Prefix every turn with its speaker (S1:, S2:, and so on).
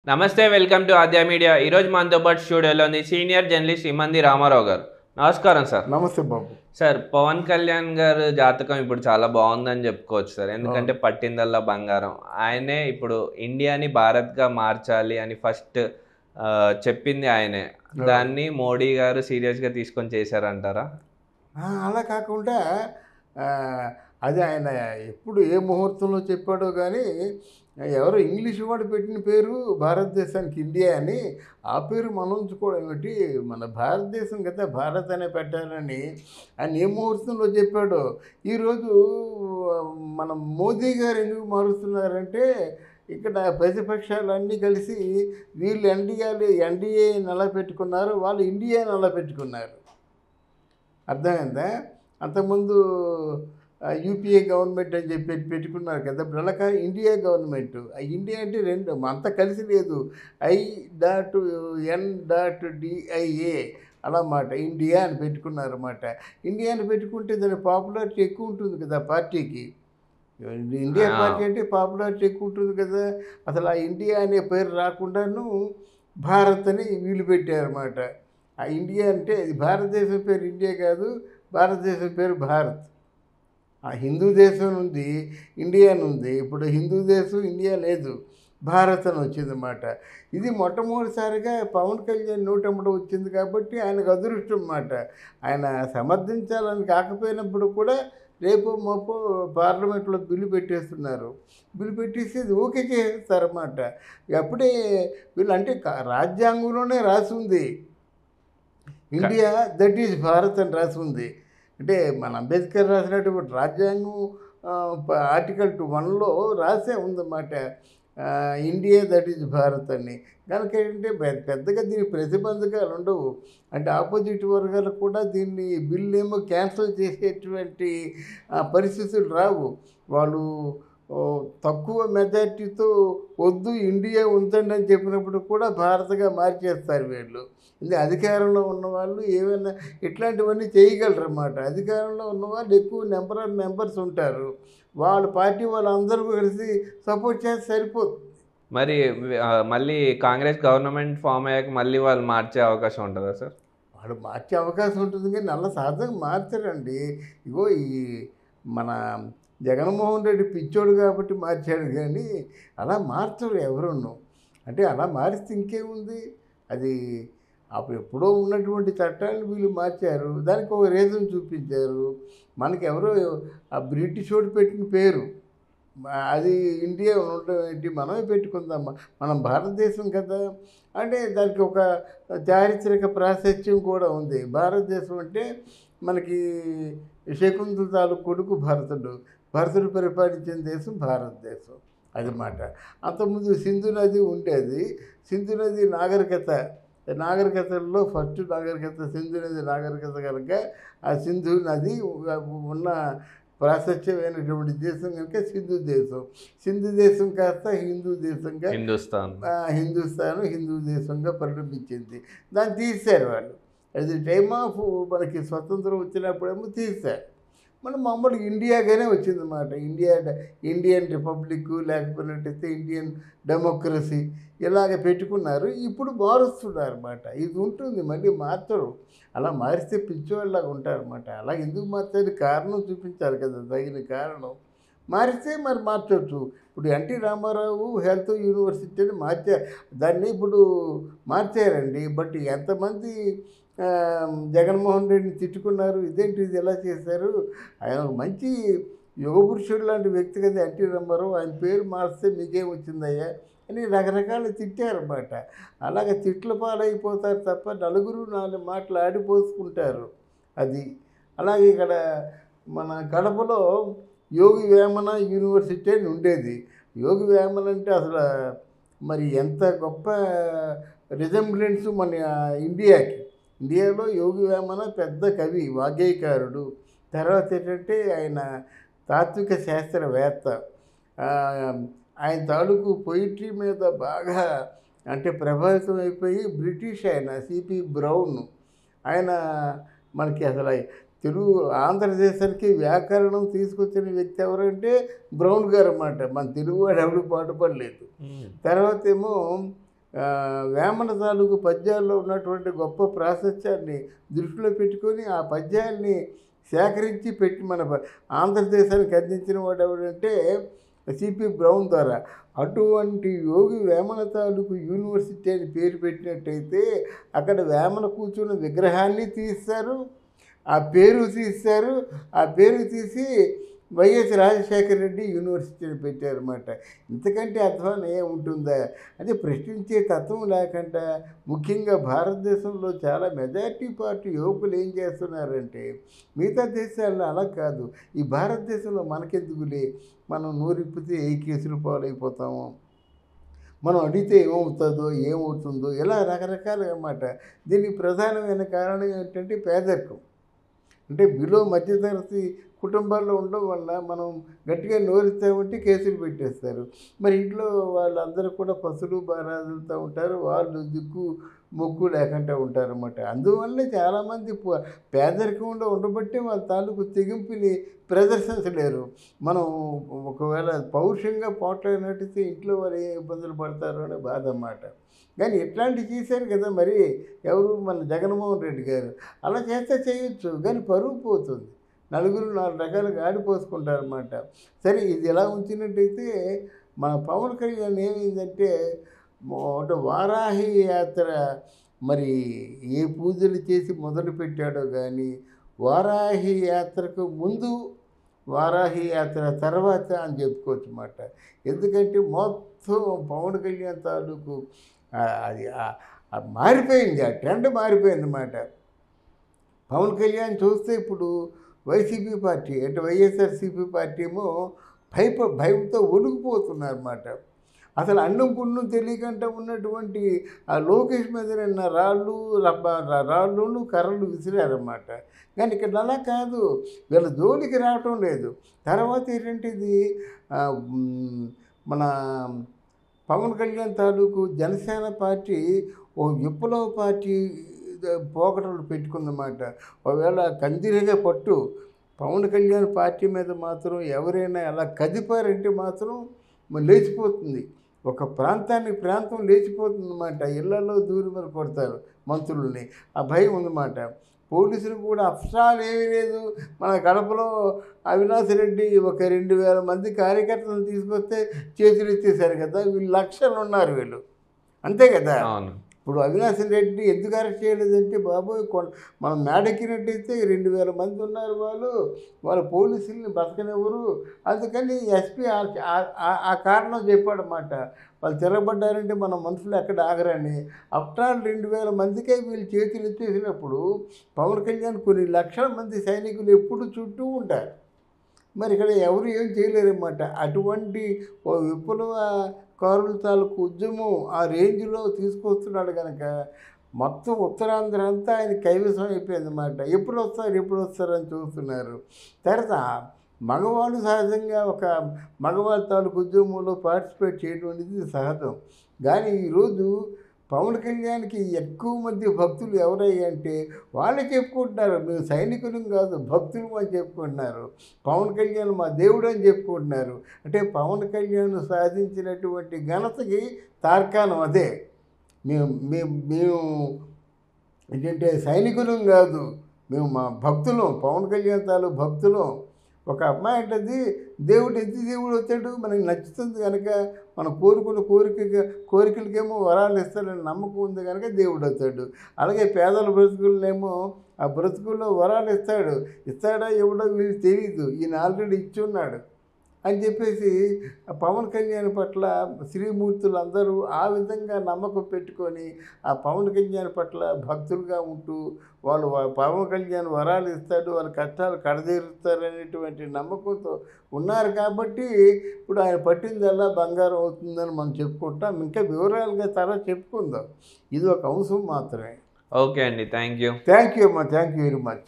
S1: నమస్తే, welcome to Aadya media. ఈరోజు మనతో పాటు స్టూడియోలోని సీనియర్ జర్నలిస్ట్ ఇమంది రామారావు గారు. నమస్కారం సార్.
S2: నమస్తే బాబు.
S1: సార్, పవన్ కళ్యాణ్ గారు జాతకం ఇప్పుడు చాలా బాగుందని చెప్పుకోవచ్చు సార్. ఎందుకంటే పట్టిందల్లా బంగారం. ఆయనే ఇప్పుడు ఇండియాని భారత్గా మార్చాలి అని ఫస్ట్ చెప్పింది ఆయనే. దాన్ని మోడీ గారు సీరియస్గా తీసుకొని చేశారంటారా?
S2: అలా కాకుండా అది ఆయన ఎప్పుడు ఏ ముహూర్తంలో చెప్పాడో కానీ ఎవరో ఇంగ్లీష్ వాడు పెట్టిన పేరు భారతదేశానికి ఇండియా అని, ఆ పేరు మనం ఉంచుకోవడం ఏమిటి, మన భారతదేశం కదా భారత్ అనే పెట్టాలని ఆయన ఏ ముహూర్తంలో చెప్పాడో. ఈరోజు మన మోదీ గారు ఎందుకు మారుస్తున్నారంటే, ఇక్కడ ప్రతిపక్షాలన్నీ కలిసి వీళ్ళు ఎన్డీఏ నిలబెట్టుకున్నారు, వాళ్ళు ఇండియా నిలబెట్టుకున్నారు. అర్థమైందా? అంతకుముందు యూపీఏ గవర్నమెంట్ అని చెప్పి పెట్టుకున్నారు కదా, ఇప్పుడు ఇండియా గవర్నమెంట్. ఇండియా అంటే రెండు అంతా కలిసి లేదు, I.N.DIA అలా మాట ఇండియా అని పెట్టుకున్నారు అన్నమాట. ఇండియా అని పెట్టుకుంటే దాని పాపులారిటీ ఎక్కువ ఉంటుంది కదా పార్టీకి. ఇండియా పార్టీ అంటే పాపులారిటీ ఎక్కువ ఉంటుంది కదా. అసలు ఆ ఇండియా అనే పేరు రాకుండాను భారత్ అని వీళ్ళు పెట్టారన్నమాట. ఆ ఇండియా అంటే భారతదేశం పేరు ఇండియా కాదు, భారతదేశం పేరు భారత్. ఆ హిందూ దేశం ఉంది, ఇండియా ఉంది. ఇప్పుడు హిందూ దేశం ఇండియా లేదు, భారత్ అని వచ్చిందన్నమాట. ఇది మొట్టమొదటిసారిగా పవన్ కళ్యాణ్ నోటమ్మట వచ్చింది కాబట్టి ఆయనకు అదృష్టం అన్నమాట. ఆయన సమర్థించాలని కాకపోయినప్పుడు కూడా రేపు మాపు పార్లమెంట్లో బిల్లు పెట్టేస్తున్నారు. బిల్లు పెట్టేసి ఇది ఓకే చేస్తారన్నమాట. అప్పుడే వీళ్ళు అంటే రాజ్యాంగంలోనే రాసి ఉంది ఇండియా దట్ ఈజ్ భారత్ అని రాసి ఉంది. అంటే మన అంబేద్కర్ రాసినటువంటి రాజ్యాంగం ఆర్టికల్ 1లో రాసే ఉందన్నమాట ఇండియా దట్ ఈజ్ భారత్ అని. కనుక ఏంటంటే పెద్దగా దీని ప్రతిబంధకాలు ఉండవు. అంటే ఆపోజిట్ వర్గాలకు కూడా దీన్ని బిల్లు ఏమో క్యాన్సిల్ చేసేటువంటి పరిస్థితులు రావు. వాళ్ళు తక్కువ మెజార్టీతో వద్దు ఇండియా ఉంచండి అని చెప్పినప్పుడు కూడా భారత్గా మార్చేస్తారు వీళ్ళు. ఇది అధికారంలో ఉన్నవాళ్ళు ఏమైనా ఇట్లాంటివన్నీ చేయగలరు అన్నమాట. అధికారంలో ఉన్నవాళ్ళు ఎక్కువ నెంబర్ ఆఫ్ మెంబర్స్ ఉంటారు, వాళ్ళ పార్టీ వాళ్ళందరూ కలిసి సపోర్ట్ చేస్తే సరిపోతుంది.
S1: మరి మళ్ళీ కాంగ్రెస్ గవర్నమెంట్ ఫామ్ అయ్యాక మళ్ళీ వాళ్ళు మార్చే అవకాశం ఉంటుందా సార్?
S2: వాళ్ళు మార్చే అవకాశం ఉంటుంది కానీ నల్ల సాధంగా మార్చారండి. ఇగో ఈ మన జగన్మోహన్ రెడ్డి పిచ్చోడు కాబట్టి మార్చాడు కానీ అలా మార్చరు ఎవరును. అంటే అలా మారిస్తే ఇంకేముంది, అది అప్పుడు ఎప్పుడో ఉన్నటువంటి చట్టాలను వీళ్ళు మార్చారు, దానికి ఒక రీజన్ చూపించారు. మనకి ఎవరో ఆ బ్రిటిష్ వాడు పెట్టిన పేరు అది ఇండియా ఉండడం ఏంటి, మనమే పెట్టుకుందాం, మనం భారతదేశం కదా. అంటే దానికి ఒక చారిత్రక ప్రాశస్త్యం కూడా ఉంది. భారతదేశం అంటే మనకి శకుంతల తాలూకు కొడుకు భరతుడు పరిపాలించిన దేశం భారతదేశం, అది మాట. అంతకుముందు సింధు నది ఉండేది. సింధు నది నాగరికతల్లో ఫస్ట్ నాగరికత సింధు నది నాగరికత కనుక ఆ సింధు నది ఉన్న ప్రాశస్త్యమైనటువంటి దేశం కనుక సింధు దేశం కాస్త హిందూ దేశంగా హిందూ దేశంగా పరిణమించింది. దాన్ని తీశారు వాళ్ళు. అది టైమ్ ఆఫ్ మనకి స్వతంత్రం వచ్చినప్పుడేమో తీశారు. మనం మామూలుగా ఇండియాగానే వచ్చిందన్నమాట. ఇండియన్ రిపబ్లిక్ లేకపోయినట్టయితే ఇండియన్ డెమోక్రసీ ఇలాగ పెట్టుకున్నారు. ఇప్పుడు మారుస్తున్నారు అన్నమాట. ఇది ఉంటుంది, మళ్ళీ మార్చరు. అలా మారిస్తే పిచ్చివాళ్ళలాగా ఉంటారన్నమాట. అలా ఎందుకు మార్చారు, కారణం చూపించాలి కదా, తగిన కారణం. మారిస్తే మరి మార్చవచ్చు. ఇప్పుడు ఎన్టీ రామారావు హెల్త్ యూనివర్సిటీ అని మార్చారు, దాన్ని ఇప్పుడు మార్చారండి. బట్ ఎంతమంది జగన్మోహన్ రెడ్డిని తిట్టుకున్నారు, ఇదేంటి ఇది ఎలా చేశారు, ఆయన ఒక మంచి యుగపురుషుడు లాంటి వ్యక్తి కదా ఎన్టీ రామారావు, ఆయన పేరు మార్స్తే మీకేం వచ్చిందయ్యా అని రకరకాలు తిట్టారన్నమాట. అలాగే తిట్ల పాలైపోతారు తప్ప నలుగురు 4 మాటలు ఆడిపోసుకుంటారు అది. అలాగే ఇక్కడ మన కడపలో యోగి వేమన యూనివర్సిటీ అని ఉండేది. యోగి వేమన అంటే అసలు మరి ఎంత గొప్ప రిజంబ్లెన్స్ మన ఇండియాలో యోగి వేమన పెద్ద కవి, వాగ్గేయకారుడు. తర్వాత ఏంటంటే ఆయన తాత్విక శాస్త్రవేత్త. ఆయన తాలూకు పొయిట్రీ మీద బాగా అంటే ప్రభావితం అయిపోయి బ్రిటిష్ ఆయన సిపి బ్రౌన్, ఆయన మనకి అసలు తెలుగు ఆంధ్రదేశానికి వ్యాకరణం తీసుకొచ్చిన వ్యక్తి ఎవరంటే బ్రౌన్ గారు అన్నమాట. మన తెలుగువాడు ఎవడు పాటుపడలేదు. తర్వాత ఏమో వేమన తాలూకు పద్యాల్లో ఉన్నటువంటి గొప్ప ప్రాశస్త్యాన్ని దృష్టిలో పెట్టుకొని ఆ పద్యాల్ని సేకరించి పెట్టి మన ఆంధ్రదేశానికి అందించిన వాడు ఎవడంటే సిపి బ్రౌన్ ద్వారా. అటువంటి యోగి వేమన తాలూకు యూనివర్సిటీ అని పేరు పెట్టినట్టయితే అక్కడ వేమన కూర్చున్న విగ్రహాన్ని తీస్తారు, ఆ పేరు తీస్తారు, ఆ పేరు తీసి వైఎస్ రాజశేఖర రెడ్డి యూనివర్సిటీని పెట్టారన్నమాట. ఇంతకంటే అధ్వానం ఏముంటుందా? అంటే ప్రశ్నించే తత్వం లేకుండా ముఖ్యంగా భారతదేశంలో చాలా మెజారిటీ పార్టీ యువకులు ఏం చేస్తున్నారంటే మిగతా దేశాల్లో అలా కాదు, ఈ భారతదేశంలో మనకెందుకులే, మనం నోరిప్పితే ఏ కేసులు పాలైపోతామో, మనం అడిగితే ఏమవుతుందో ఇలా రకరకాలుగా అన్నమాట. దీనికి ప్రధానమైన కారణం ఏంటంటే పేదరికం. అంటే బిలో మధ్యతరగతి కుటుంబాల్లో ఉండడం వల్ల మనం గట్టిగా నోరిస్తామంటే కేసులు పెట్టేస్తారు. మరి ఇంట్లో వాళ్ళందరూ కూడా పసులు బారాదులతో ఉంటారు, వాళ్ళు దిక్కు మొక్కు లేకుండా ఉంటారన్నమాట. అందువల్లే చాలామంది పేదరికంలో ఉండబట్టి వాళ్ళ తాలూకు తెగింపుని ప్రదర్శించలేరు. మనం ఒకవేళ పౌరుషంగా పోట్లాడినట్టయితే ఇంట్లో వాళ్ళు ఏ ఇబ్బందులు పడతారో అనే బాధ అన్నమాట. కానీ ఇట్లాంటివి చేశారు కదా మరి ఎవరు, మన జగన్మోహన్ రెడ్డి గారు. అలా చేస్తే చేయొచ్చు, కానీ పరువు పోతుంది, నలుగురు 4 రకాలుగా ఆడిపోసుకుంటారన్నమాట. సరే, ఇది ఎలా ఉంచినట్టయితే మన పవన్ కళ్యాణ్ ఏమైందంటే ఒక వారాహి యాత్ర మరి ఏ పూజలు చేసి మొదలుపెట్టాడో కానీ వారాహి యాత్రకు ముందు వారాహి యాత్ర తర్వాత అని చెప్పుకోవచ్చు అన్నమాట. ఎందుకంటే మొత్తం పవన్ కళ్యాణ్ తాలూకు అది మారిపోయింది, ఆ ట్రెండ్ మారిపోయింది అన్నమాట. పవన్ కళ్యాణ్ చూస్తే ఇప్పుడు వైసీపీ పార్టీ అంటే వైఎస్ఆర్సీపీ పార్టీ ఏమో భయంతో వణుకుపోతున్నారన్నమాట. అసలు అన్నం పుణ్యం తెలియకుండా ఉన్నటువంటి ఆ లోకేష్ మీద నిన్న రాళ్ళు కర్రలు విసిరారన్నమాట. కానీ ఇక్కడ అలా కాదు, వీళ్ళ జోలికి రావటం లేదు. తర్వాత ఏంటంటే మన పవన్ కళ్యాణ్ తాలూకు జనసేన పార్టీ ఓ విప్లవ పార్టీ పోకటలు పెట్టుకుందన్నమాట. ఒకవేళ కందిరిగా పట్టు పవన్ కళ్యాణ్ పార్టీ మీద మాత్రం ఎవరైనా అలా కదిపారంటే మాత్రం లేచిపోతుంది, ఒక ప్రాంతం లేచిపోతుంది అన్నమాట. ఇళ్లలో దూరి మరి కొడతారు మంత్రుల్ని, ఆ భయం ఉందన్నమాట. పోలీసులు కూడా అఫ్సాలు ఏమీ లేదు. మన కడపలో అవినాష్ రెడ్డి ఒక 2000 మంది కార్యకర్తలను తీసుకొస్తే చేతులు ఎత్తేసారు కదా, వీళ్ళు లక్షలు ఉన్నారు వీళ్ళు, అంతే కదా. ఇప్పుడు అవినాష్ రెడ్డి ఎందుకు అరెస్ట్ చేయలేదంటే బాబోయ్ మనం మేడెక్కినట్టయితే 2000 మంది ఉన్నారు, వాళ్ళ పోలీసుల్ని బతకనివ్వరు. అందుకని ఎస్పీ ఆ కారణం చెప్పాడన్నమాట. వాళ్ళు తిరగబడ్డారంటే మన మనుషులు ఎక్కడ ఆగరని. ఆఫ్టర్ 2000 మందికే వీళ్ళు చేతులు ఎత్తేసినప్పుడు పవన్ కళ్యాణ్ కొన్ని లక్షల మంది సైనికులు ఎప్పుడు చుట్టూ ఉంటారు. మరి ఇక్కడ ఎవరు ఏం చేయలేరన్నమాట. అటువంటి ఓ విప్లవకారుల తాలూకు ఉద్యమం ఆ రేంజ్లో తీసుకొస్తున్నాడు కనుక మొత్తం ఉత్తరాంధ్ర అంతా ఆయన కైవసం అయిపోయిందన్నమాట. ఎప్పుడు వస్తారని చూస్తున్నారు. తర్వాత మగవాళ్ళు సహజంగా ఒక మగవాళ్ళ తాలూకు ఉద్యమంలో పార్టిసిపేట్ చేయడం అనేది సహజం. కానీ ఈరోజు పవన్ కళ్యాణ్కి ఎక్కువ మంది భక్తులు ఎవరయ్యంటే వాళ్ళే చెప్పుకుంటున్నారు, మేము సైనికులం కాదు భక్తులు అని చెప్పుకుంటున్నారు. పవన్ కళ్యాణ్ మా దేవుడు అని చెప్పుకుంటున్నారు. అంటే పవన్ కళ్యాణ్ సాధించినటువంటి ఘనతకి తార్కాణం అదే. మేము ఏంటంటే సైనికులం కాదు, మేము మా భక్తులం, పవన్ కళ్యాణ్ తాలూ భక్తులం. ఒక అమ్మాయి అంటది, దేవుడు ఎంత దేవుడు వచ్చాడు, మనకి నచ్చుతుంది కనుక మనం కోరుకున్న కోరికలకేమో వరాలు ఇస్తాడని నమ్మకం ఉంది కనుక దేవుడు వచ్చాడు. అలాగే పేదల బ్రతుకులనేమో ఆ బ్రతుకుల్లో వరాలు ఇస్తాడా ఎవడో వీళ్ళు తెలియదు, ఈయన ఆల్రెడీ ఇచ్చి ఉన్నాడు అని చెప్పేసి పవన్ కళ్యాణ్ పట్ల శ్రీమూర్తులు అందరూ ఆ విధంగా నమ్మకం పెట్టుకొని ఆ పవన్ కళ్యాణ్ పట్ల భక్తులుగా ఉంటూ వాళ్ళు పవన్ కళ్యాణ్ వరాలు ఇస్తాడు, వాళ్ళ కష్టాలు కడతీరుస్తారు అనేటువంటి నమ్మకంతో ఉన్నారు. కాబట్టి ఇప్పుడు ఆయన పట్టిందల్లా బంగారం అవుతుందని మనం చెప్పుకుంటాం. ఇంకా వివరాలుగా తర్వాత చెప్పుకుందాం, ఇది ఒక అంశం మాత్రమే.
S1: ఓకే అండి, థ్యాంక్ యూ
S2: అమ్మా, థ్యాంక్ యూ వెరీ మచ్.